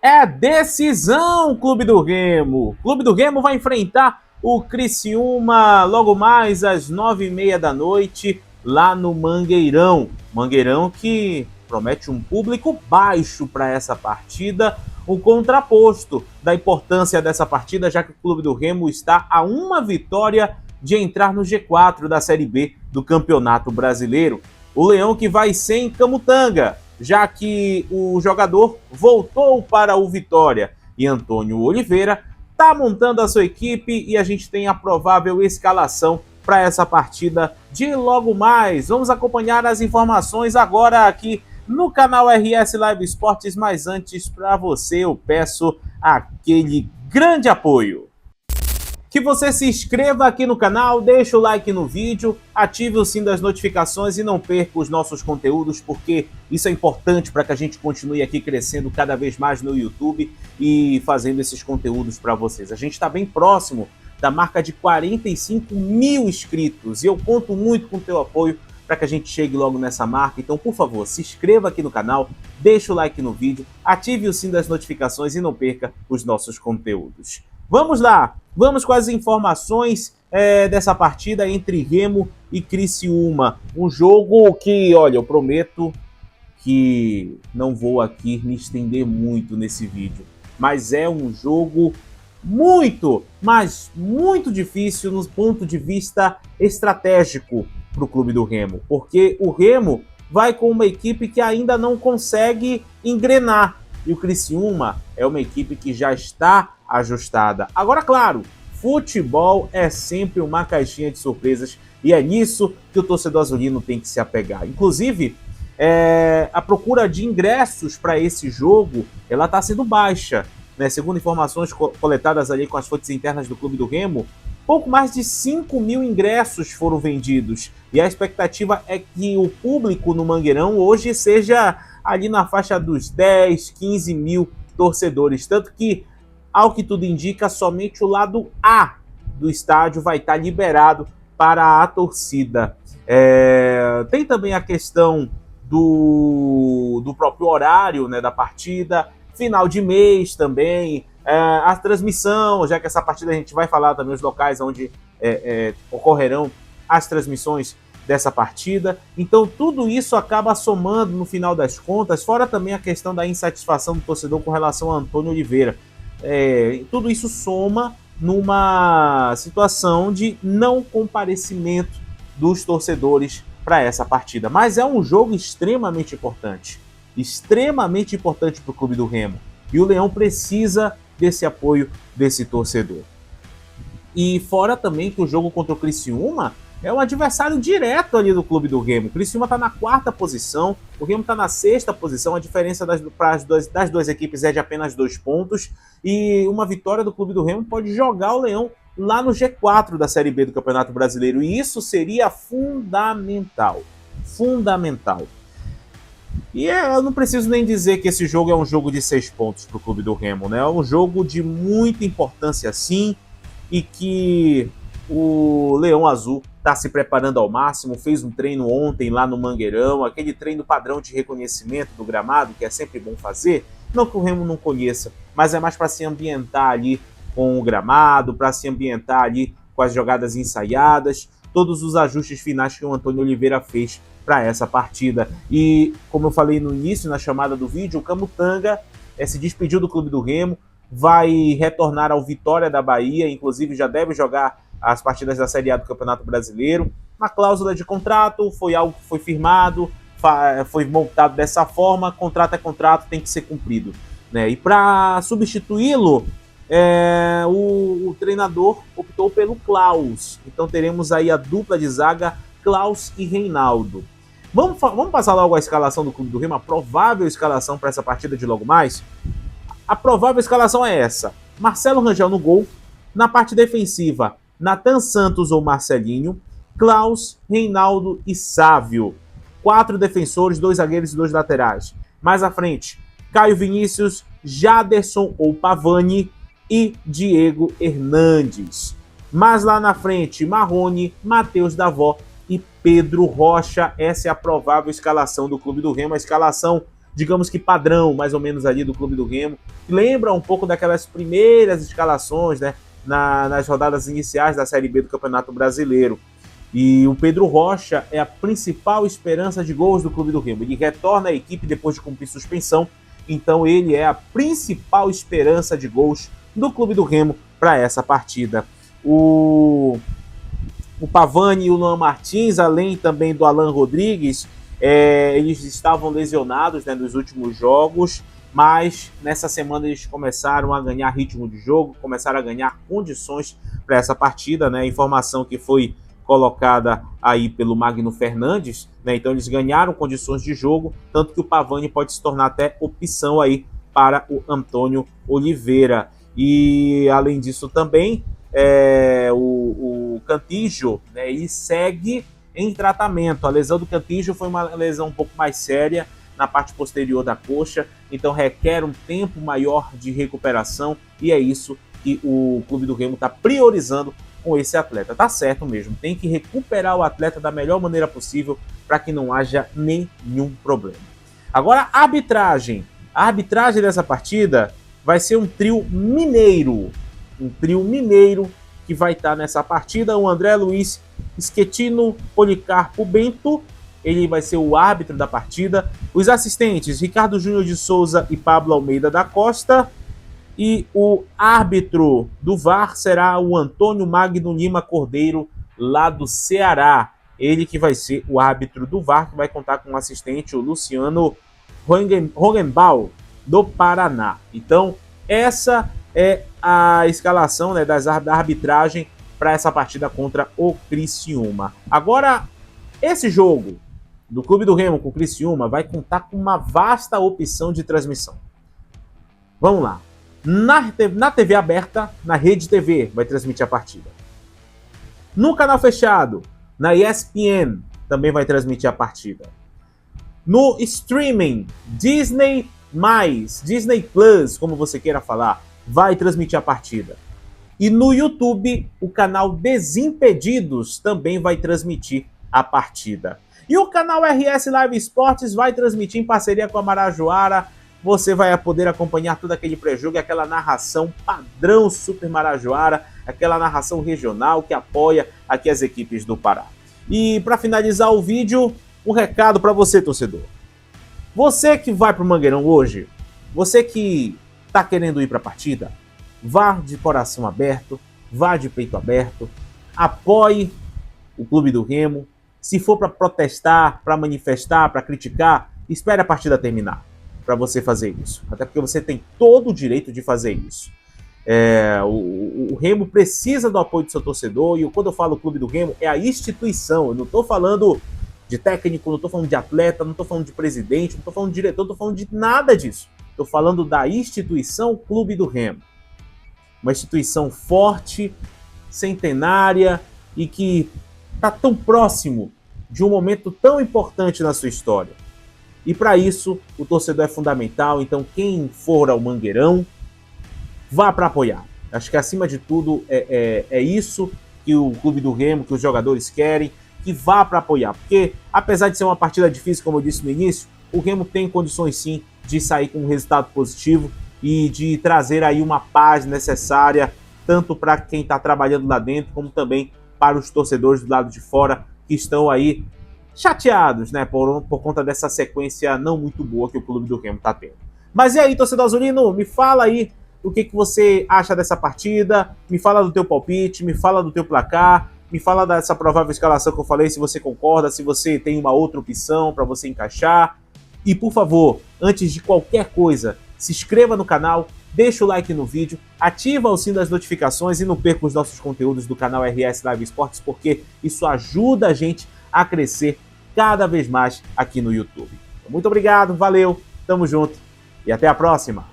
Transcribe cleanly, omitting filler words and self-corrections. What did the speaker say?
É decisão, Clube do Remo. Clube do Remo vai enfrentar o Criciúma logo mais às 9h30 da noite, lá no Mangueirão. Mangueirão que promete um público baixo para essa partida, o contraposto da importância dessa partida, já que o Clube do Remo está a uma vitória de entrar no G4 da Série B do Campeonato Brasileiro. O Leão que vai sem Camutanga, já que o jogador voltou para o Vitória e Antônio Oliveira está montando a sua equipe e a gente tem a provável escalação para essa partida de logo mais. Vamos acompanhar as informações agora aqui no canal RS Live Esportes, mas antes para você eu peço aquele grande apoio. Que você se inscreva aqui no canal, deixe o like no vídeo, ative o sininho das notificações e não perca os nossos conteúdos, porque isso é importante para que a gente continue aqui crescendo cada vez mais no YouTube e fazendo esses conteúdos para vocês. A gente está bem próximo da marca de 45 mil inscritos e eu conto muito com o teu apoio para que a gente chegue logo nessa marca. Então, por favor, se inscreva aqui no canal, deixe o like no vídeo, ative o sininho das notificações e não perca os nossos conteúdos. Vamos lá, vamos com as informações dessa partida entre Remo e Criciúma. Um jogo que, olha, eu prometo que não vou aqui me estender muito nesse vídeo, mas é um jogo muito, mas muito difícil no ponto de vista estratégico para o clube do Remo, porque o Remo vai com uma equipe que ainda não consegue engrenar e o Criciúma é uma equipe que já está ajustada. Agora, claro, futebol é sempre uma caixinha de surpresas e é nisso que o torcedor azulino tem que se apegar. Inclusive, a procura de ingressos para esse jogo ela está sendo baixa, né? Segundo informações coletadas ali com as fontes internas do Clube do Remo, pouco mais de 5 mil ingressos foram vendidos e a expectativa é que o público no Mangueirão hoje seja ali na faixa dos 10, 15 mil torcedores, tanto que, ao que tudo indica, somente o lado A do estádio vai estar liberado para a torcida. Tem também a questão do próprio horário, né, da partida, final de mês também, a transmissão, já que essa partida a gente vai falar também os locais onde ocorrerão as transmissões dessa partida. Então tudo isso acaba somando no final das contas, fora também a questão da insatisfação do torcedor com relação a Antônio Oliveira. Tudo isso soma numa situação de não comparecimento dos torcedores para essa partida. Mas é um jogo extremamente importante para o Clube do Remo. E o Leão precisa desse apoio desse torcedor. E fora também que o jogo contra o Criciúma é um adversário direto ali do Clube do Remo. O Criciúma está na 4ª posição, o Remo está na 6ª posição, a diferença das duas equipes é de apenas 2 pontos, e uma vitória do Clube do Remo pode jogar o Leão lá no G4 da Série B do Campeonato Brasileiro, e isso seria fundamental. Fundamental. E eu não preciso nem dizer que esse jogo é um jogo de 6 pontos para o Clube do Remo, né? É um jogo de muita importância sim, e que o Leão Azul está se preparando ao máximo, fez um treino ontem lá no Mangueirão, aquele treino padrão de reconhecimento do gramado, que é sempre bom fazer, não que o Remo não conheça, mas é mais para se ambientar ali com o gramado, para se ambientar ali com as jogadas ensaiadas, todos os ajustes finais que o Antônio Oliveira fez para essa partida. E como eu falei no início, na chamada do vídeo, o Camutanga se despediu do Clube do Remo, vai retornar ao Vitória da Bahia, inclusive já deve jogar as partidas da Série A do Campeonato Brasileiro. Uma cláusula de contrato, foi algo que foi firmado, foi montado dessa forma, contrato é contrato, tem que ser cumprido, né? E para substituí-lo, o treinador optou pelo Klaus. Então teremos aí a dupla de zaga, Klaus e Reinaldo. Vamos passar logo a escalação do Clube do Remo, a provável escalação para essa partida de logo mais? A provável escalação é essa: Marcelo Rangel no gol, na parte defensiva, Nathan Santos ou Marcelinho, Klaus, Reinaldo e Sávio. 4 defensores, 2 zagueiros e 2 laterais. Mais à frente, Caio Vinícius, Jaderson ou Pavani e Diego Hernandes. Mas lá na frente, Marrone, Matheus Davó e Pedro Rocha. Essa é a provável escalação do Clube do Remo, a escalação digamos que padrão, mais ou menos ali do Clube do Remo, que lembra um pouco daquelas primeiras escalações, né, nas rodadas iniciais da Série B do Campeonato Brasileiro. E o Pedro Rocha é a principal esperança de gols do Clube do Remo. Ele retorna à equipe depois de cumprir suspensão, então ele é a principal esperança de gols do Clube do Remo para essa partida. O Pavani e o Luan Martins, além também do Alan Rodrigues, eles estavam lesionados, né, nos últimos jogos, mas nessa semana eles começaram a ganhar ritmo de jogo, começaram a ganhar condições para essa partida, né? Informação que foi colocada aí pelo Magno Fernandes, né? Então eles ganharam condições de jogo, tanto que o Pavani pode se tornar até opção aí para o Antônio Oliveira. E além disso também, o Cantillo, né, ele segue em tratamento. A lesão do Cantillo foi uma lesão um pouco mais séria na parte posterior da coxa, então requer um tempo maior de recuperação, e é isso que o Clube do Remo está priorizando com esse atleta. Tá certo mesmo, tem que recuperar o atleta da melhor maneira possível para que não haja nenhum problema. Agora, a arbitragem dessa partida vai ser um trio mineiro, que vai estar nessa partida. O André Luiz Schettino Policarpo Bento, ele vai ser o árbitro da partida. Os assistentes, Ricardo Júnior de Souza e Pablo Almeida da Costa. E o árbitro do VAR será o Antônio Magno Lima Cordeiro, lá do Ceará. Ele que vai ser o árbitro do VAR, que vai contar com o assistente, o Luciano Rogenbaum, do Paraná. Então, essa é a escalação, né, da arbitragem para essa partida contra o Criciúma. Agora, esse jogo do Clube do Remo com o Criciúma vai contar com uma vasta opção de transmissão. Vamos lá. Na TV aberta, na Rede TV, vai transmitir a partida. No canal fechado, na ESPN, também vai transmitir a partida. No streaming, Disney+, Disney Plus, como você queira falar, vai transmitir a partida. E no YouTube, o canal Desimpedidos também vai transmitir a partida. E o canal RS Live Esportes vai transmitir em parceria com a Marajoara. Você vai poder acompanhar todo aquele pré-jogo, aquela narração padrão Super Marajoara, aquela narração regional que apoia aqui as equipes do Pará. E para finalizar o vídeo, um recado para você, torcedor. Você que vai para o Mangueirão hoje, você que está querendo ir para a partida, vá de coração aberto, vá de peito aberto, apoie o Clube do Remo. Se for para protestar, para manifestar, para criticar, espere a partida terminar para você fazer isso. Até porque você tem todo o direito de fazer isso. O Remo precisa do apoio do seu torcedor, e quando eu falo Clube do Remo, é a instituição. Eu não estou falando de técnico, não estou falando de atleta, não estou falando de presidente, não estou falando de diretor, não estou falando de nada disso. Estou falando da instituição Clube do Remo. Uma instituição forte, centenária e que está tão próximo de um momento tão importante na sua história. E para isso, o torcedor é fundamental. Então, quem for ao Mangueirão, vá para apoiar. Acho que, acima de tudo, é isso que o Clube do Remo, que os jogadores querem, que vá para apoiar. Porque, apesar de ser uma partida difícil, como eu disse no início, o Remo tem condições, sim, de sair com um resultado positivo e de trazer aí uma paz necessária, tanto para quem está trabalhando lá dentro, como também para os torcedores do lado de fora, que estão aí chateados, né, por conta dessa sequência não muito boa que o Clube do Remo está tendo. Mas e aí, torcedor azulino, me fala aí o que você acha dessa partida, me fala do teu palpite, me fala do teu placar, me fala dessa provável escalação que eu falei, se você concorda, se você tem uma outra opção para você encaixar. E, por favor, antes de qualquer coisa, se inscreva no canal, deixa o like no vídeo, ativa o sino das notificações e não perca os nossos conteúdos do canal RS Live Esportes, porque isso ajuda a gente a crescer cada vez mais aqui no YouTube. Muito obrigado, valeu, tamo junto e até a próxima!